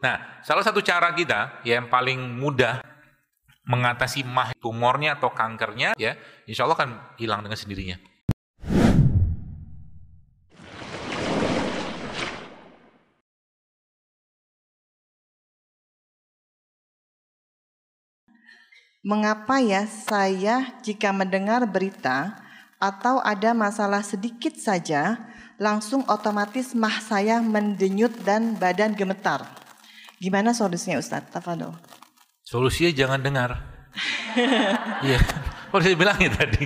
Nah, salah satu cara kita yang paling mudah mengatasi mah tumornya atau kankernya, ya, insya Allah akan hilang dengan sendirinya. Mengapa ya saya jika mendengar berita atau ada masalah sedikit saja, langsung otomatis mah saya mendenyut dan badan gemetar? Gimana solusinya Ustadz? Tafadhol. Solusinya jangan dengar. Iya, kok saya bilangin tadi.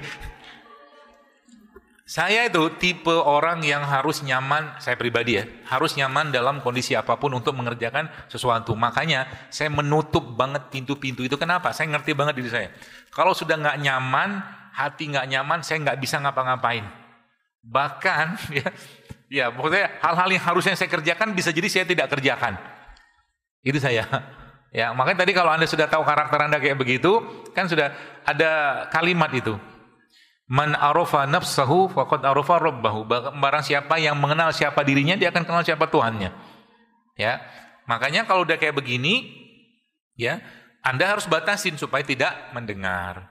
Saya itu tipe orang yang harus nyaman, saya pribadi ya, harus nyaman dalam kondisi apapun untuk mengerjakan sesuatu. Makanya saya menutup banget pintu-pintu itu. Kenapa? Saya ngerti banget diri saya. Kalau sudah nggak nyaman, hati nggak nyaman, saya nggak bisa ngapa-ngapain. Bahkan ya maksudnya hal-hal yang harusnya saya kerjakan bisa jadi saya tidak kerjakan. Itu saya. Ya, makanya tadi kalau Anda sudah tahu karakter Anda kayak begitu, kan sudah ada kalimat itu. Man arafa nafsahu faqad arafa rabbahu. Barang siapa yang mengenal siapa dirinya, dia akan kenal siapa Tuhannya. Ya. Makanya kalau udah kayak begini, ya, Anda harus batasin supaya tidak mendengar.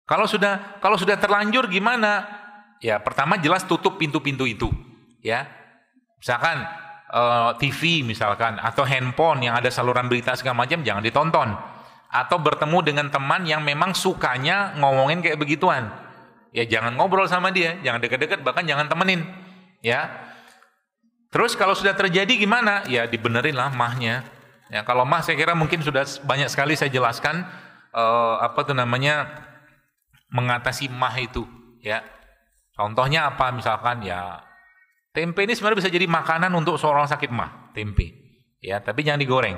Kalau sudah terlanjur gimana? Ya, pertama jelas tutup pintu-pintu itu, ya. Misalkan TV misalkan atau handphone yang ada saluran berita segala macam jangan ditonton. Atau bertemu dengan teman yang memang sukanya ngomongin kayak begituan. Ya jangan ngobrol sama dia, jangan deket-deket, bahkan jangan temenin, ya. Terus kalau sudah terjadi gimana? Ya dibenerin lah mahnya. Ya kalau mah saya kira mungkin sudah banyak sekali saya jelaskan mengatasi mah itu, ya. Contohnya apa? Misalkan ya tempe ini sebenarnya bisa jadi makanan untuk seorang sakit mah, tempe. Ya, tapi jangan digoreng.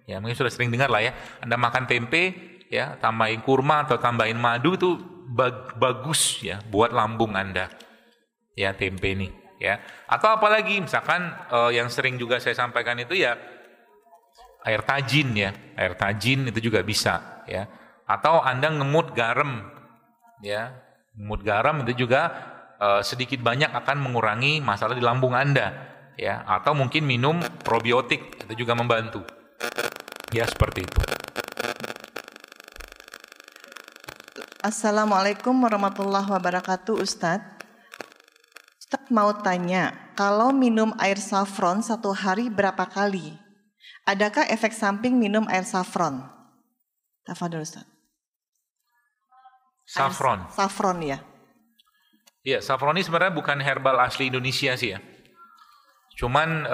Ya, mungkin sudah sering dengar lah ya. Anda makan tempe, ya, tambahin kurma atau tambahin madu itu bagus ya buat lambung Anda. Ya, tempe ini, ya. Atau apalagi misalkan yang sering juga saya sampaikan itu ya air tajin ya. Air tajin itu juga bisa, ya. Atau Anda ngemut garam. Ya. Ngemut garam itu juga sedikit banyak akan mengurangi masalah di lambung Anda, ya. Atau mungkin minum probiotik itu juga membantu. Ya, seperti itu. Assalamualaikum warahmatullahi wabarakatuh Ustadz. Ustadz mau tanya, kalau minum air saffron satu hari berapa kali? Adakah efek samping minum air saffron? Tafadhol Ustadz. Saffron. Saffron ya. Iya, saffron ini sebenarnya bukan herbal asli Indonesia sih ya. Cuman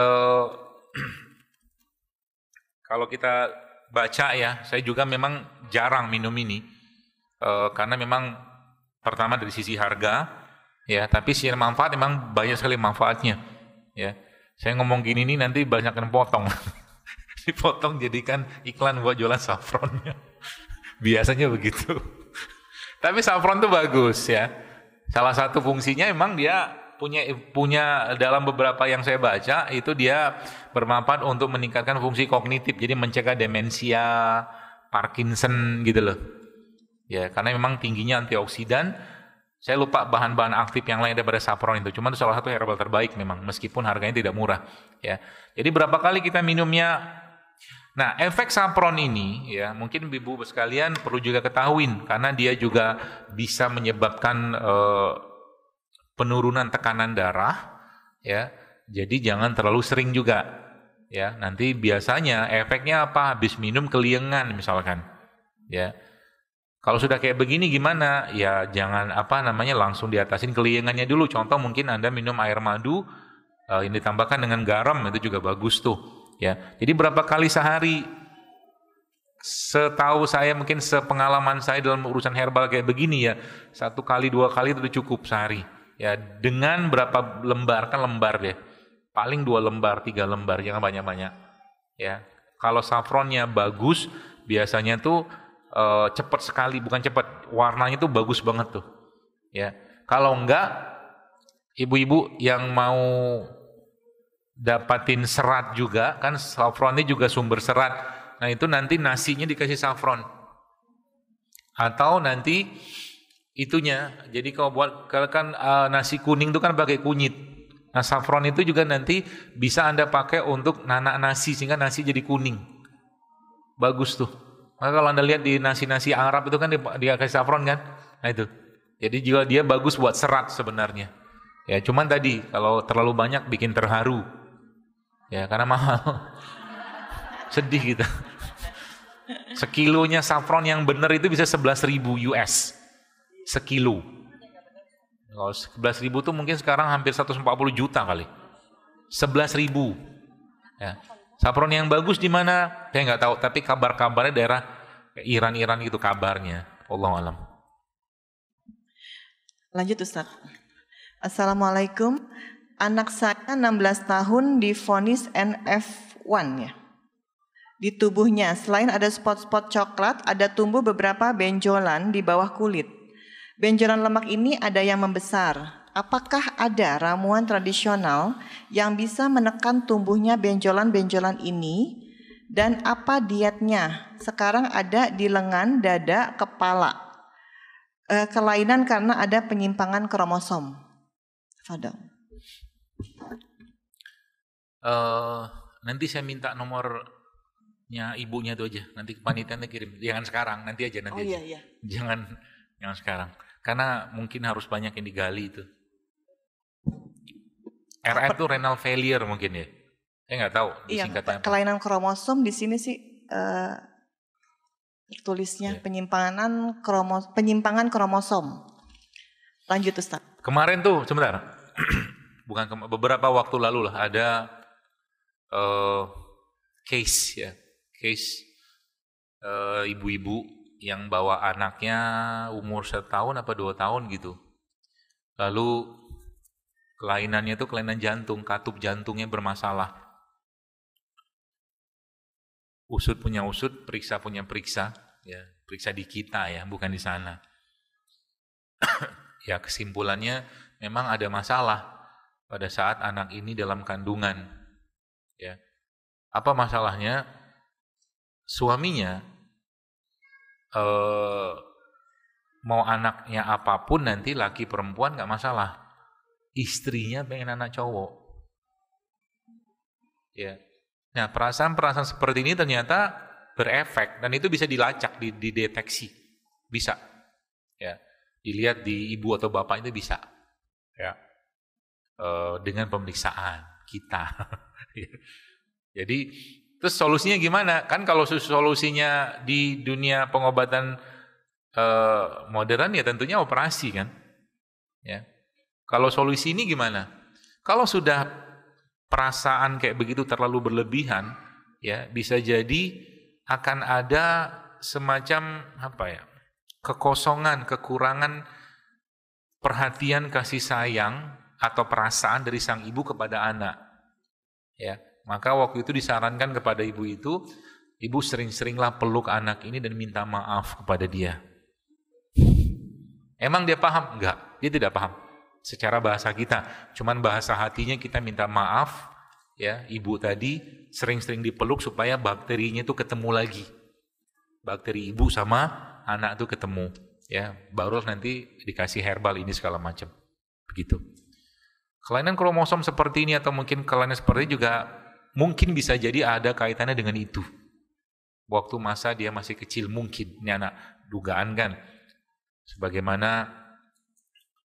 kalau kita baca ya, saya juga memang jarang minum ini. Karena memang pertama dari sisi harga, ya, tapi secara manfaat memang banyak sekali manfaatnya, ya. Saya ngomong gini nih nanti banyak yang potong, dipotong jadikan iklan buat jualan saffronnya, biasanya begitu. Tapi saffron itu bagus ya. Salah satu fungsinya memang dia punya dalam beberapa yang saya baca itu dia bermanfaat untuk meningkatkan fungsi kognitif, jadi mencegah demensia, Parkinson gitu loh. Ya, karena memang tingginya antioksidan. Saya lupa bahan-bahan aktif yang lain daripada saffron itu. Cuma itu salah satu herbal terbaik memang, meskipun harganya tidak murah. Ya, jadi berapa kali kita minumnya? Nah, efek saffron ini, ya mungkin ibu sekalian perlu juga ketahuin, karena dia juga bisa menyebabkan penurunan tekanan darah. Ya, jadi jangan terlalu sering juga. Ya, nanti biasanya efeknya apa? Habis minum keliengan misalkan. Ya. Kalau sudah kayak begini gimana? Ya jangan langsung diatasin keliengannya dulu. Contoh mungkin Anda minum air madu yang ditambahkan dengan garam itu juga bagus tuh. Ya. Jadi berapa kali sehari? Setahu saya mungkin sepengalaman saya dalam urusan herbal kayak begini ya 1 kali 2 kali itu cukup sehari. Ya dengan berapa lembar kan lembar deh. Paling 2 lembar 3 lembar jangan banyak-banyak. Ya. Kalau saffronnya bagus biasanya tuh cepat sekali, bukan cepat, warnanya tuh bagus banget tuh, ya. Kalau enggak, ibu-ibu yang mau dapatin serat juga, kan saffron ini juga sumber serat. Nah itu nanti nasinya dikasih saffron, atau nanti itunya. Jadi kalau kan nasi kuning itu kan pakai kunyit, Nah saffron itu juga nanti bisa Anda pakai untuk nanak nasi sehingga nasi jadi kuning. Bagus tuh. Maka kalau Anda lihat di nasi-nasi Arab itu kan dia kasih saffron kan? Nah itu. Jadi juga dia bagus buat serat sebenarnya. Ya cuman tadi kalau terlalu banyak bikin terharu. Ya karena mahal. Sedih gitu. Sekilonya saffron yang benar itu bisa 11.000 US. Sekilo. Kalau 11.000 tuh mungkin sekarang hampir 140 juta kali. 11.000. Ya. Saffron yang bagus di mana? Saya nggak tahu, tapi kabar-kabarnya daerah Iran gitu kabarnya. Wallahu alam. Lanjut Ustaz. Assalamualaikum. Anak saya 16 tahun divonis NF1 ya. Di tubuhnya selain ada spot-spot coklat, ada tumbuh beberapa benjolan di bawah kulit. Benjolan lemak ini ada yang membesar. Apakah ada ramuan tradisional yang bisa menekan tumbuhnya benjolan-benjolan ini? Dan apa dietnya? Sekarang ada di lengan, dada, kepala. Kelainan karena ada penyimpangan kromosom. Fadal. Nanti saya minta nomornya ibunya itu aja. Nanti panitianya kirim. Jangan sekarang, nanti aja. Iya. Jangan sekarang. Karena mungkin harus banyak yang digali itu. RF itu renal failure mungkin ya. Saya nggak tahu singkatnya. Kelainan kromosom di sini sih tulisnya penyimpangan kromosom. Lanjut Ustaz. Kemarin tuh sebentar. Beberapa waktu lalu lah ada case ibu-ibu yang bawa anaknya umur 1 tahun apa 2 tahun gitu. Lalu kelainannya itu kelainan jantung, katup jantungnya bermasalah. Usut punya usut, periksa punya periksa, ya, periksa di kita ya, bukan di sana. Ya, kesimpulannya memang ada masalah pada saat anak ini dalam kandungan. Ya. Apa masalahnya? Suaminya mau anaknya apapun nanti laki perempuan nggak masalah. Istrinya pengen anak cowok. Ya. Nah, perasaan-perasaan seperti ini ternyata berefek dan itu bisa dilacak, dideteksi. Bisa. Ya. Dilihat di ibu atau bapak itu bisa. Ya. Dengan pemeriksaan kita. Jadi terus solusinya gimana? Kan kalau solusinya di dunia pengobatan modern ya tentunya operasi kan. Ya. Kalau solusi ini gimana? Kalau sudah perasaan kayak begitu terlalu berlebihan, ya bisa jadi akan ada semacam kekosongan, kekurangan perhatian kasih sayang atau perasaan dari sang ibu kepada anak. Ya. Maka waktu itu disarankan kepada ibu itu, ibu sering-seringlah peluk anak ini dan minta maaf kepada dia. Emang dia paham? Enggak, dia tidak paham. Secara bahasa kita, cuman bahasa hatinya kita minta maaf, ya ibu tadi sering-sering dipeluk supaya bakterinya itu ketemu lagi. Bakteri ibu sama anak itu ketemu, ya baru nanti dikasih herbal ini segala macam. Begitu. Kelainan kromosom seperti ini atau mungkin kelainan seperti ini juga mungkin bisa jadi ada kaitannya dengan itu. Waktu masa dia masih kecil mungkin. Ini anak dugaan kan. Sebagaimana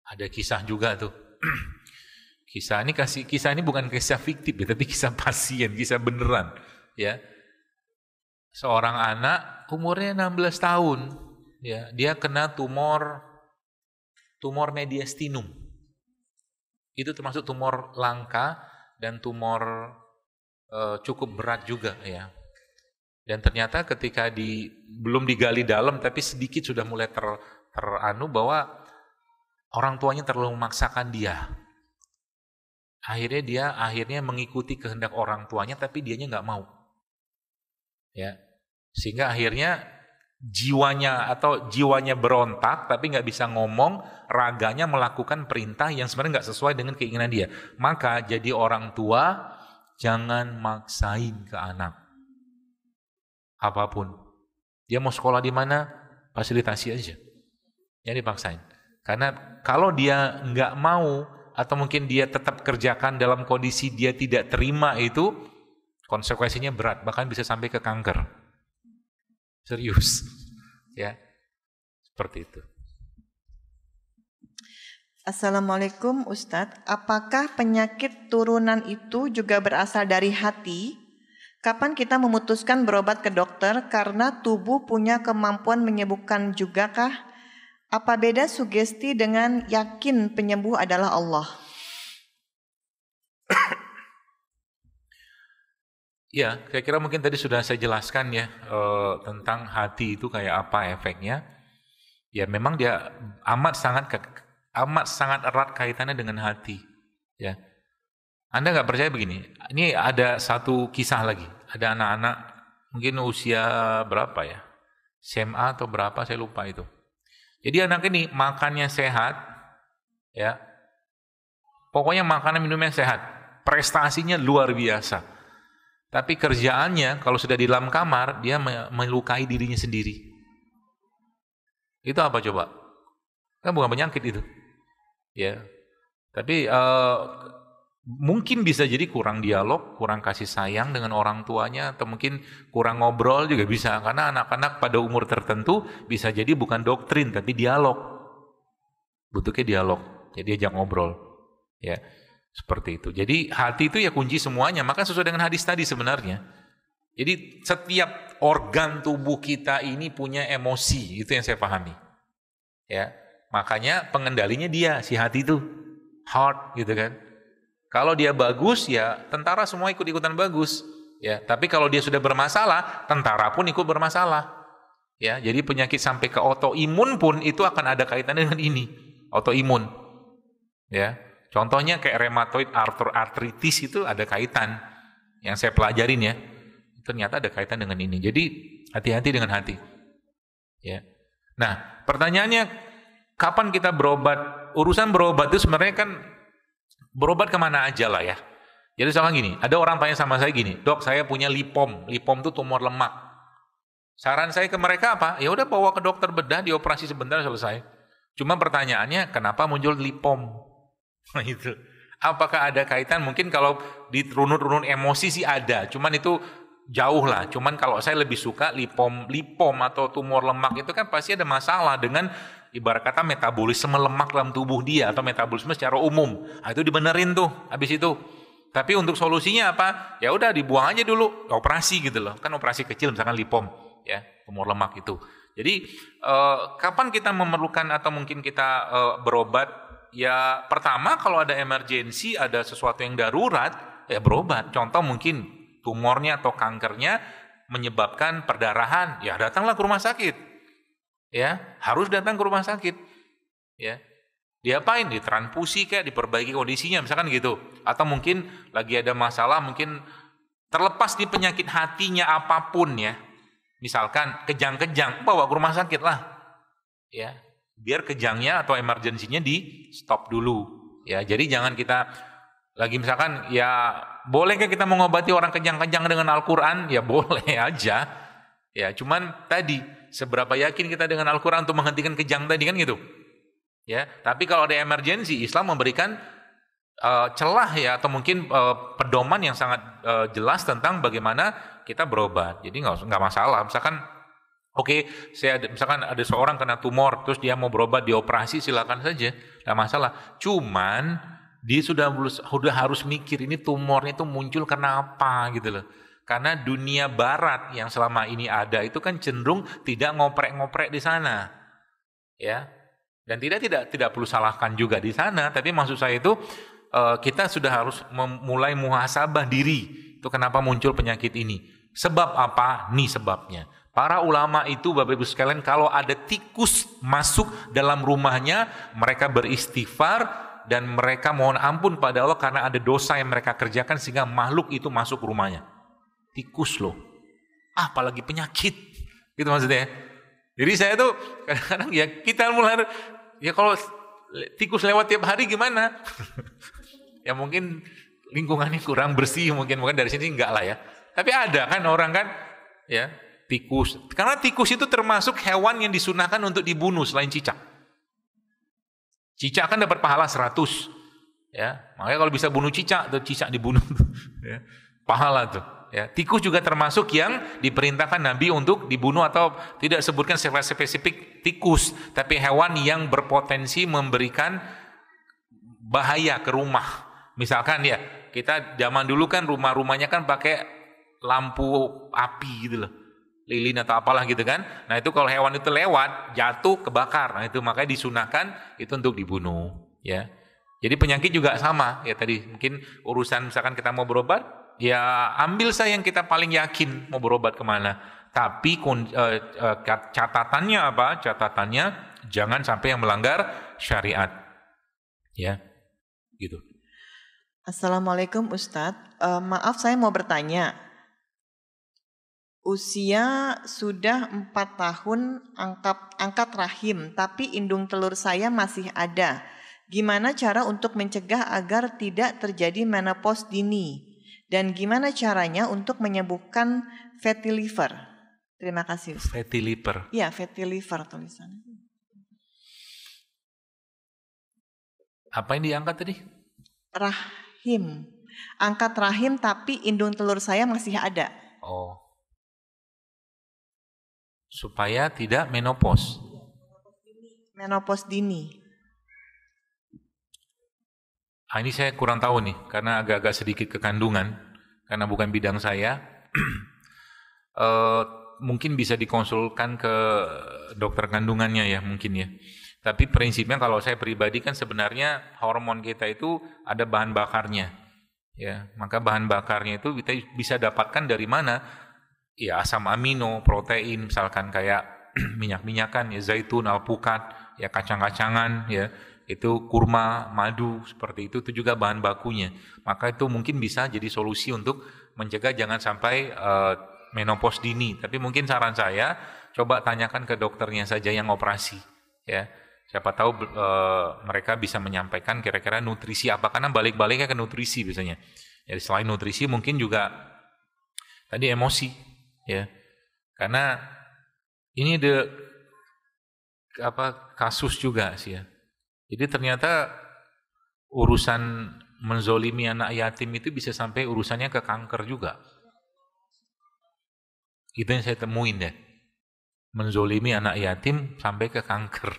ada kisah juga tuh. Kisah ini bukan kisah fiktif ya, tapi kisah pasien, kisah beneran. Ya. Seorang anak umurnya 16 tahun. Ya, dia kena tumor mediastinum. Itu termasuk tumor langka dan tumor cukup berat juga ya. Dan ternyata ketika belum digali dalam tapi sedikit sudah mulai teranu bahwa orang tuanya terlalu memaksakan dia. Akhirnya dia mengikuti kehendak orang tuanya tapi dianya nggak mau. Ya. Sehingga akhirnya jiwanya berontak tapi nggak bisa ngomong, raganya melakukan perintah yang sebenarnya nggak sesuai dengan keinginan dia. Maka jadi orang tua jangan maksain ke anak apapun. Dia mau sekolah di mana, fasilitasi aja. Jangan dipaksain. Karena kalau dia nggak mau atau mungkin dia tetap kerjakan dalam kondisi dia tidak terima itu, konsekuensinya berat, bahkan bisa sampai ke kanker. Serius. Ya. Seperti itu. Assalamualaikum Ustadz, apakah penyakit turunan itu juga berasal dari hati? Kapan kita memutuskan berobat ke dokter karena tubuh punya kemampuan menyembuhkan juga kah? Apa beda sugesti dengan yakin penyembuh adalah Allah? Ya, saya kira mungkin tadi sudah saya jelaskan ya tentang hati itu kayak apa efeknya. Ya memang dia amat sangat erat kaitannya dengan hati. Ya, Anda nggak percaya begini? Ini ada satu kisah lagi. Ada anak-anak mungkin usia berapa ya? SMA atau berapa saya lupa itu. Jadi anak ini makannya sehat, ya. Pokoknya makanan minumnya sehat, prestasinya luar biasa. Tapi kerjaannya kalau sudah di dalam kamar dia melukai dirinya sendiri. Itu apa coba? Kan bukan penyakit itu. Ya. Tapi mungkin bisa jadi kurang dialog, kurang kasih sayang dengan orang tuanya, atau mungkin kurang ngobrol juga bisa. Karena anak-anak pada umur tertentu bisa jadi bukan doktrin, tapi dialog. Butuhnya dialog, jadi diajak ngobrol. Ya, seperti itu. Jadi hati itu ya kunci semuanya, maka sesuai dengan hadis tadi sebenarnya. Jadi setiap organ tubuh kita ini punya emosi, itu yang saya pahami. Ya, makanya pengendalinya dia, si hati itu. Heart, gitu kan. Kalau dia bagus ya tentara semua ikut-ikutan bagus, ya. Tapi kalau dia sudah bermasalah, tentara pun ikut bermasalah. Ya, jadi penyakit sampai ke autoimun pun itu akan ada kaitannya dengan ini, autoimun. Ya. Contohnya kayak rheumatoid arthritis itu ada kaitan yang saya pelajarin ya. Ternyata ada kaitan dengan ini. Jadi hati-hati dengan hati. Ya. Nah, pertanyaannya kapan kita berobat? Urusan berobat itu sebenarnya kan berobat kemana aja lah ya. Jadi misalkan gini, ada orang tanya sama saya gini, dok saya punya lipom itu tumor lemak. Saran saya ke mereka apa? Ya udah bawa ke dokter bedah, dioperasi sebentar selesai. Cuma pertanyaannya kenapa muncul lipom? Itu. Apakah ada kaitan? Mungkin kalau di runut-runut emosi sih ada, cuman itu jauh lah. Cuman kalau saya lebih suka lipom atau tumor lemak itu kan pasti ada masalah dengan ibarat kata metabolisme lemak dalam tubuh dia atau metabolisme secara umum. Nah, itu dibenerin tuh habis itu. Tapi untuk solusinya apa? Ya udah dibuang aja dulu, operasi gitu loh. Kan operasi kecil misalkan lipom ya, tumor lemak itu. Jadi kapan kita memerlukan atau mungkin kita berobat? Ya pertama kalau ada emergensi, ada sesuatu yang darurat, ya berobat. Contoh mungkin tumornya atau kankernya menyebabkan perdarahan, ya datanglah ke rumah sakit. Ya, harus datang ke rumah sakit. Ya. Diapain? Ditransfusi kayak diperbaiki kondisinya misalkan gitu. Atau mungkin lagi ada masalah, mungkin terlepas di penyakit hatinya apapun ya. Misalkan kejang-kejang, bawa ke rumah sakit lah. Ya. Biar kejangnya atau emergensinya di stop dulu. Ya, jadi jangan kita lagi misalkan ya bolehkah kita mengobati orang kejang-kejang dengan Al-Qur'an? Ya boleh aja. Ya, cuman tadi seberapa yakin kita dengan Al-Qur'an untuk menghentikan kejang tadi kan gitu. Ya, tapi kalau ada emergensi, Islam memberikan celah ya atau mungkin pedoman yang sangat jelas tentang bagaimana kita berobat. Jadi nggak masalah. Misalkan misalkan ada seorang kena tumor, terus dia mau berobat dioperasi, silakan saja, nggak masalah. Cuman dia sudah harus mikir ini tumornya itu muncul karena apa gitu loh. Karena dunia barat yang selama ini ada itu kan cenderung tidak ngoprek-ngoprek di sana. Ya. Dan tidak perlu salahkan juga di sana, tapi maksud saya itu kita sudah harus mulai muhasabah diri. Itu kenapa muncul penyakit ini. Sebab apa? Nih sebabnya. Para ulama itu Bapak Ibu sekalian kalau ada tikus masuk dalam rumahnya, mereka beristighfar dan mereka mohon ampun pada Allah karena ada dosa yang mereka kerjakan sehingga makhluk itu masuk rumahnya. Tikus loh, apalagi penyakit, gitu maksudnya. Jadi saya tuh kadang-kadang ya kita mulai ya kalau tikus lewat tiap hari gimana? Ya mungkin lingkungannya kurang bersih, mungkin dari sini enggak lah ya. Tapi ada kan orang kan, ya tikus. Karena tikus itu termasuk hewan yang disunahkan untuk dibunuh selain cicak. Cicak kan dapat pahala 100. Ya, makanya kalau bisa bunuh cicak, tuh cicak dibunuh, ya, pahala tuh. Ya, tikus juga termasuk yang diperintahkan Nabi untuk dibunuh, atau tidak sebutkan secara spesifik tikus, tapi hewan yang berpotensi memberikan bahaya ke rumah. Misalkan ya, kita zaman dulu kan rumah-rumahnya kan pakai lampu api gitu loh, lilin atau apalah gitu kan. Nah itu kalau hewan itu lewat, jatuh, kebakar. Nah itu makanya disunahkan itu untuk dibunuh. Ya, jadi penyakit juga sama. Ya tadi mungkin urusan misalkan kita mau berobat, ya ambil saya yang kita paling yakin mau berobat kemana. Tapi catatannya apa? Catatannya jangan sampai yang melanggar syariat. Ya, gitu. Assalamualaikum Ustadz. Maaf saya mau bertanya. Usia sudah 4 tahun angkat rahim, tapi indung telur saya masih ada. Gimana cara untuk mencegah agar tidak terjadi menopause dini? Dan gimana caranya untuk menyembuhkan fatty liver? Terima kasih Ustaz. Fatty liver. Iya, fatty liver tulisannya. Apa yang diangkat tadi? Rahim. Angkat rahim tapi indung telur saya masih ada. Oh. Supaya tidak menopause. Menopause dini. Ini saya kurang tahu nih, karena agak-agak sedikit kekandungan, karena bukan bidang saya. Mungkin bisa dikonsulkan ke dokter kandungannya ya, mungkin ya. Tapi prinsipnya kalau saya pribadi kan sebenarnya hormon kita itu ada bahan bakarnya. Ya, maka bahan bakarnya itu kita bisa dapatkan dari mana? Ya asam amino, protein, misalkan kayak minyak-minyakan, ya zaitun, alpukat, ya kacang-kacangan, ya itu kurma, madu, seperti itu juga bahan bakunya. Maka itu mungkin bisa jadi solusi untuk mencegah jangan sampai menopause dini. Tapi mungkin saran saya, coba tanyakan ke dokternya saja yang operasi, ya. Siapa tahu mereka bisa menyampaikan kira-kira nutrisi apa, karena balik-baliknya ke nutrisi biasanya. Jadi selain nutrisi mungkin juga tadi emosi. Ya, karena ini ada kasus juga sih ya. Jadi ternyata urusan menzolimi anak yatim itu bisa sampai urusannya ke kanker juga. Itu yang saya temuin ya. Menzolimi anak yatim sampai ke kanker.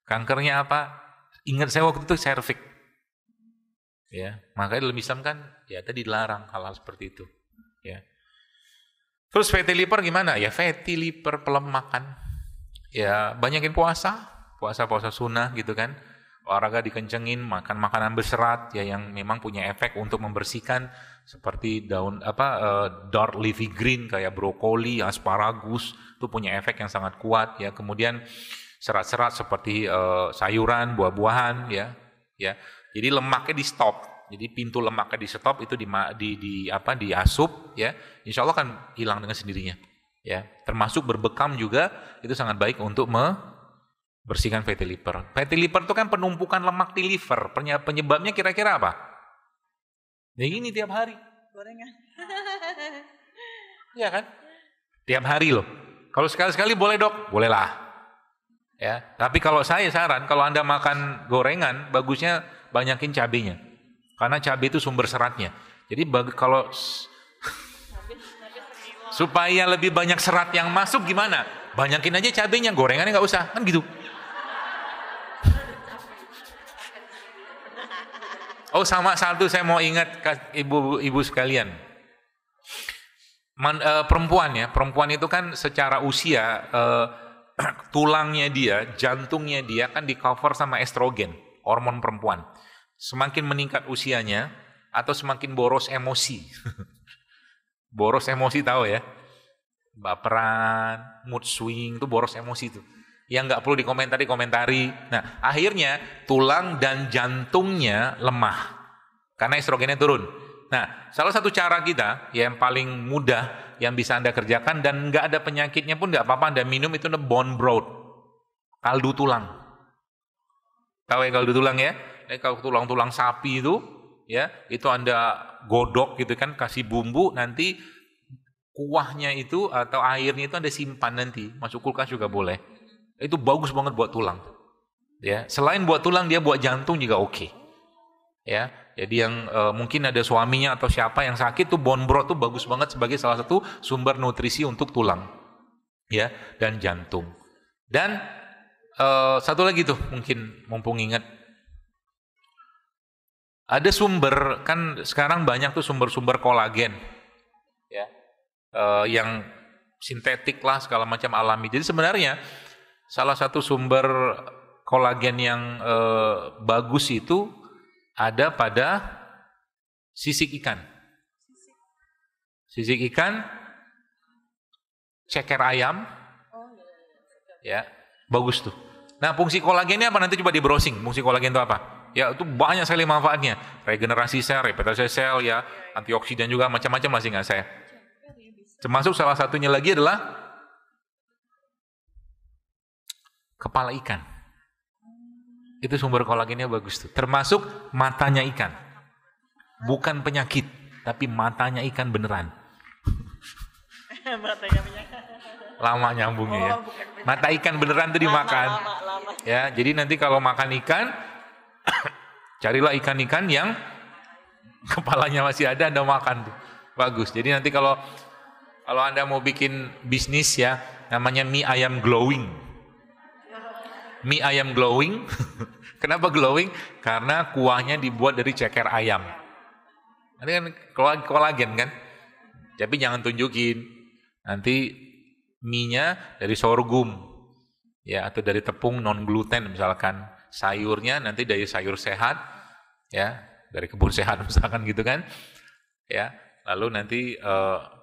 Kankernya apa? Ingat saya waktu itu serviks. Ya, makanya dalam Islam kan ya tadi dilarang hal-hal seperti itu. Ya. Terus fatty liver gimana? Ya fatty liver pelemakan. Ya banyakin puasa sunnah gitu kan. Olahraga dikencengin, makan makanan berserat ya yang memang punya efek untuk membersihkan, seperti dark leafy green kayak brokoli, asparagus, itu punya efek yang sangat kuat ya. Kemudian serat-serat seperti sayuran, buah-buahan ya. Ya. Jadi lemaknya di stop. Jadi pintu lemaknya di stop, itu diasup ya. Insya Allah kan hilang dengan sendirinya. Ya, termasuk berbekam juga itu sangat baik untuk membersihkan fatty liver. Fatty liver itu kan penumpukan lemak di liver. Penyebabnya kira-kira apa? Ya gini tiap hari. Gorengan. Iya kan? Tiap hari loh. Kalau sekali-sekali boleh dok, bolehlah. Ya, tapi kalau saya saran kalau Anda makan gorengan, bagusnya banyakin cabenya. Karena cabai itu sumber seratnya. Jadi kalau supaya lebih banyak serat yang masuk gimana? Banyakin aja cabenya, gorengannya nggak usah, kan gitu. Oh sama satu saya mau ingat ibu-ibu sekalian. Perempuan itu kan secara usia tulangnya dia, jantungnya dia kan di cover sama estrogen, hormon perempuan. Semakin meningkat usianya atau semakin boros emosi. Boros emosi tahu ya? Baperan, mood swing itu boros emosi itu. Yang nggak perlu dikomentari. Nah, akhirnya tulang dan jantungnya lemah karena estrogennya turun. Nah, salah satu cara kita yang paling mudah yang bisa Anda kerjakan dan nggak ada penyakitnya pun nggak apa-apa Anda minum itu bone broth, kaldu tulang. Tahu ya kaldu tulang ya? Kalau tulang-tulang sapi itu ya, itu Anda godok gitu kan, kasih bumbu, nanti kuahnya itu atau airnya itu Anda simpan nanti, masuk kulkas juga boleh. Itu bagus banget buat tulang. Ya, selain buat tulang dia buat jantung juga oke. Ya, jadi yang mungkin ada suaminya atau siapa yang sakit tuh bone broth tuh bagus banget sebagai salah satu sumber nutrisi untuk tulang, ya, dan jantung. Dan satu lagi tuh mungkin mumpung ingat, ada sumber, kan sekarang banyak tuh sumber-sumber kolagen, ya, yang sintetik lah segala macam alami. Jadi sebenarnya salah satu sumber kolagen yang bagus itu ada pada sisik ikan. Sisik ikan, ceker ayam, ya, bagus tuh. Nah, fungsi kolagennya apa? Nanti coba di browsing. Fungsi kolagen itu apa? Ya, itu banyak sekali manfaatnya. Regenerasi sel, replikasi sel, ya, antioksidan juga, macam-macam masih nggak saya. Termasuk salah satunya lagi adalah kepala ikan. Itu sumber kolagennya bagus tuh. Termasuk matanya ikan. Bukan penyakit, tapi matanya ikan beneran. Matanya penyakit. Lama nyambungnya ya. Mata ikan beneran tuh dimakan. Lama. Ya, jadi nanti kalau makan ikan, carilah ikan-ikan yang kepalanya masih ada, Anda makan tuh. Bagus. Jadi nanti kalau Anda mau bikin bisnis ya, namanya mie ayam glowing. Mie ayam glowing. Kenapa glowing? Karena kuahnya dibuat dari ceker ayam. Ini kan kolagen kan? Tapi jangan tunjukin. Nanti mie-nya dari sorghum. Ya, atau dari tepung non gluten misalkan. Sayurnya nanti dari sayur sehat. Ya, dari kebun sehat misalkan gitu kan. Ya, lalu nanti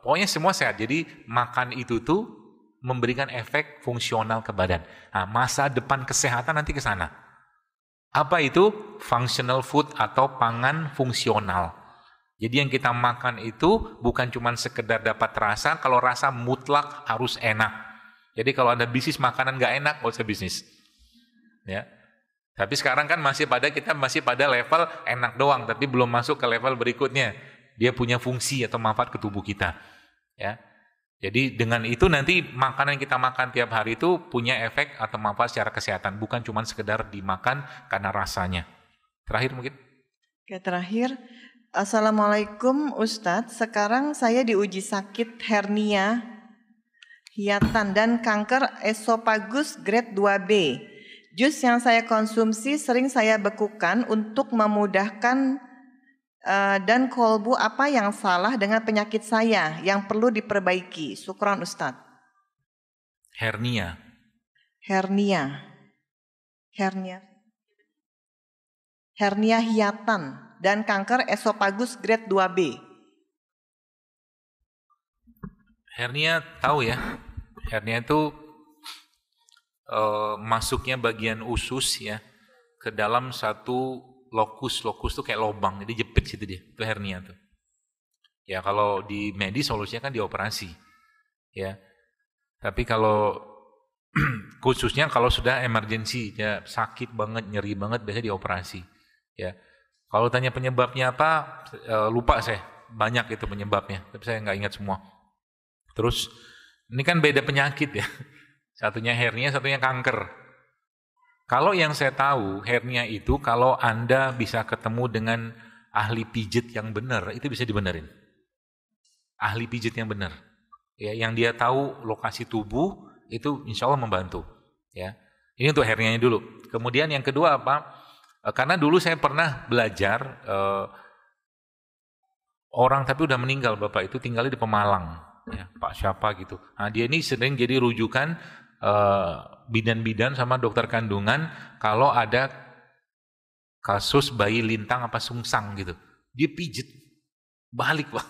pokoknya semua sehat. Jadi makan itu tuh memberikan efek fungsional ke badan. Nah, masa depan kesehatan nanti ke sana. Apa itu? Functional food atau pangan fungsional. Jadi yang kita makan itu bukan cuma sekedar dapat rasa, kalau rasa mutlak harus enak. Jadi kalau ada bisnis makanan nggak enak, nggak usah bisnis. Ya. Tapi sekarang kan kita masih pada level enak doang, tapi belum masuk ke level berikutnya. Dia punya fungsi atau manfaat ke tubuh kita. Ya. Jadi dengan itu nanti makanan yang kita makan tiap hari itu punya efek atau manfaat secara kesehatan, bukan cuma sekedar dimakan karena rasanya. Terakhir mungkin? Oke, terakhir. Assalamualaikum Ustadz, sekarang saya diuji sakit hernia, hiatan dan kanker esofagus grade 2B. Jus yang saya konsumsi sering saya bekukan untuk memudahkan dan kolbu, apa yang salah dengan penyakit saya yang perlu diperbaiki? Syukran Ustadz. Hernia hiatan dan kanker esofagus grade 2B. Hernia tahu ya. Hernia itu masuknya bagian usus ya ke dalam satu lokus tuh kayak lubang, jadi jepit situ dia, itu hernia tuh. Ya kalau di medis solusinya kan dioperasi, ya. Tapi kalau khususnya kalau sudah emergency, ya sakit banget, nyeri banget, biasanya dioperasi, ya. Kalau tanya penyebabnya apa, lupa saya, banyak itu penyebabnya, tapi saya nggak ingat semua. Terus ini kan beda penyakit ya, satunya hernia, satunya kanker. Kalau yang saya tahu, hernia itu kalau Anda bisa ketemu dengan ahli pijit yang benar, itu bisa dibenerin. Ahli pijit yang benar. Ya, yang dia tahu lokasi tubuh, itu insya Allah membantu. Ya. Ini untuk hernianya dulu. Kemudian yang kedua apa? Karena dulu saya pernah belajar, orang tapi udah meninggal Bapak itu tinggalnya di Pemalang. Ya, Pak siapa gitu. Nah, dia ini sering jadi rujukan bidan-bidan sama dokter kandungan kalau ada kasus bayi lintang apa sungsang gitu. Dia pijit balik Pak.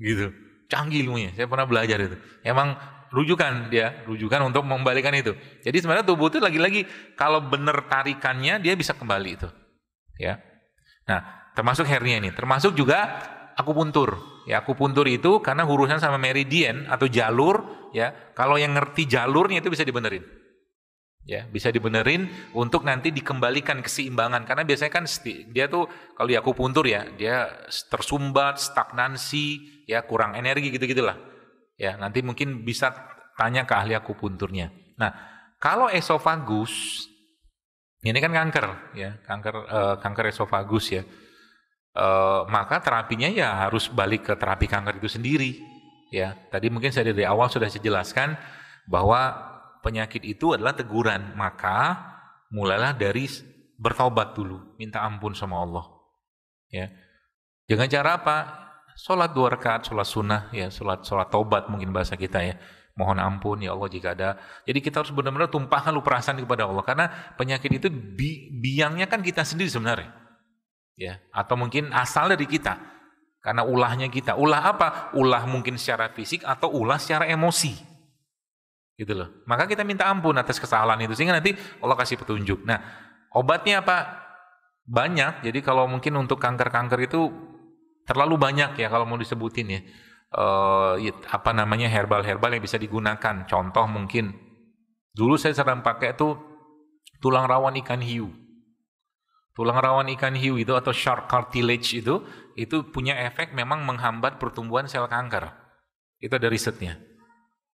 Gitu. Canggih ilmunya. Saya pernah belajar itu. Emang rujukan untuk membalikan itu. Jadi sebenarnya tubuh itu lagi-lagi kalau benar tarikannya dia bisa kembali itu. Ya. Nah, termasuk hernia ini, termasuk juga akupuntur. Ya, akupuntur itu karena urusan sama meridian atau jalur, ya. Kalau yang ngerti jalurnya itu bisa dibenerin. Ya, bisa dibenerin untuk nanti dikembalikan keseimbangan, karena biasanya kan dia tuh kalau di akupuntur ya, dia tersumbat, stagnansi, ya kurang energi gitu-gitulah. Ya, nanti mungkin bisa tanya ke ahli akupunturnya. Nah, kalau esofagus Ini kan kanker, ya, kanker esofagus ya. Maka terapinya ya harus balik ke terapi kanker itu sendiri. Ya, tadi mungkin saya dari awal sudah saya jelaskan bahwa penyakit itu adalah teguran. Maka mulailah dari bertaubat dulu, minta ampun sama Allah. Ya, dengan cara apa? Sholat 2 rakaat, sholat sunnah, ya, sholat taubat mungkin bahasa kita ya. Mohon ampun ya Allah jika ada. Jadi kita harus benar-benar tumpahkan perasaan kepada Allah, karena penyakit itu biangnya kan kita sendiri sebenarnya. Ya, atau mungkin asal dari kita. Karena ulahnya kita. Ulah apa? Ulah mungkin secara fisik atau ulah secara emosi. Gitu loh. Maka kita minta ampun atas kesalahan itu sehingga nanti Allah kasih petunjuk. Nah, obatnya apa? Banyak. Jadi kalau mungkin untuk kanker-kanker itu terlalu banyak ya kalau mau disebutin ya. Herbal-herbal yang bisa digunakan. Contoh mungkin dulu saya sering pakai itu tulang rawan ikan hiu. Tulang rawan ikan hiu itu atau shark cartilage itu punya efek memang menghambat pertumbuhan sel kanker. Itu ada risetnya.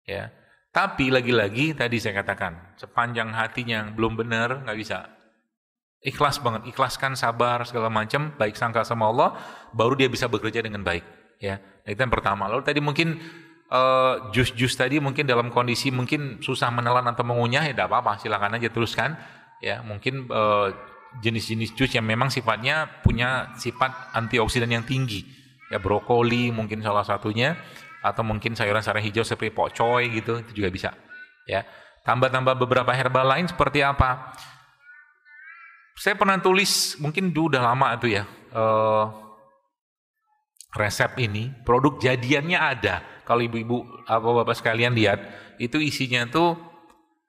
Ya. Tapi lagi-lagi tadi saya katakan, sepanjang hatinya belum benar nggak bisa. Ikhlas banget, ikhlaskan, sabar segala macam, baik sangka sama Allah, baru dia bisa bekerja dengan baik. Ya, itu yang pertama. Lalu tadi mungkin jus-jus tadi mungkin dalam kondisi mungkin susah menelan atau mengunyah, ya tidak apa-apa, silakan aja teruskan. Ya, mungkin jenis-jenis jus yang memang sifatnya punya sifat antioksidan yang tinggi. Ya, brokoli mungkin salah satunya, atau mungkin sayuran-sayuran hijau seperti pokcoy gitu, itu juga bisa. Ya, tambah-tambah beberapa herbal lain seperti apa? Saya pernah tulis, mungkin udah lama itu ya. Resep ini, produk jadiannya ada. Kalau ibu-ibu, bapak sekalian lihat, itu isinya tuh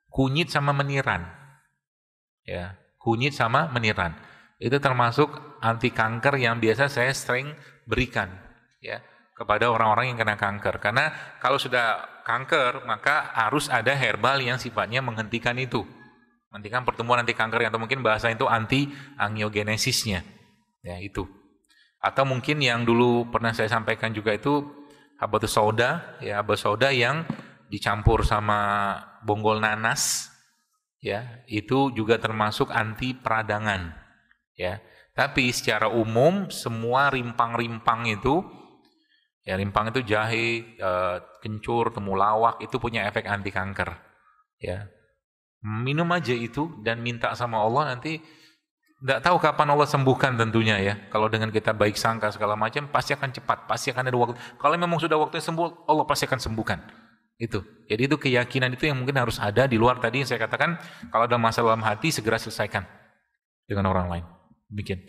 kunyit sama meniran. Ya, kunyit sama meniran. Itu termasuk anti kanker yang biasa saya sering berikan ya kepada orang-orang yang kena kanker. Karena kalau sudah kanker, maka harus ada herbal yang sifatnya menghentikan itu. Menghentikan pertumbuhan anti kanker, atau mungkin bahasa itu anti angiogenesisnya. Ya, itu. Atau mungkin yang dulu pernah saya sampaikan juga itu habatus sauda, ya, habatus sauda yang dicampur sama bonggol nanas, ya, itu juga termasuk anti peradangan, ya. Tapi secara umum semua rimpang-rimpang itu, ya, rimpang itu jahe, kencur, temulawak, itu punya efek anti kanker, ya. Minum aja itu dan minta sama Allah, nanti tidak tahu kapan Allah sembuhkan tentunya ya. Kalau dengan kita baik sangka segala macam, pasti akan cepat, pasti akan ada waktu. Kalau memang sudah waktunya sembuh, Allah pasti akan sembuhkan. Itu. Jadi itu keyakinan itu yang mungkin harus ada di luar tadi yang saya katakan. Kalau ada masalah dalam hati, segera selesaikan dengan orang lain. Demikian.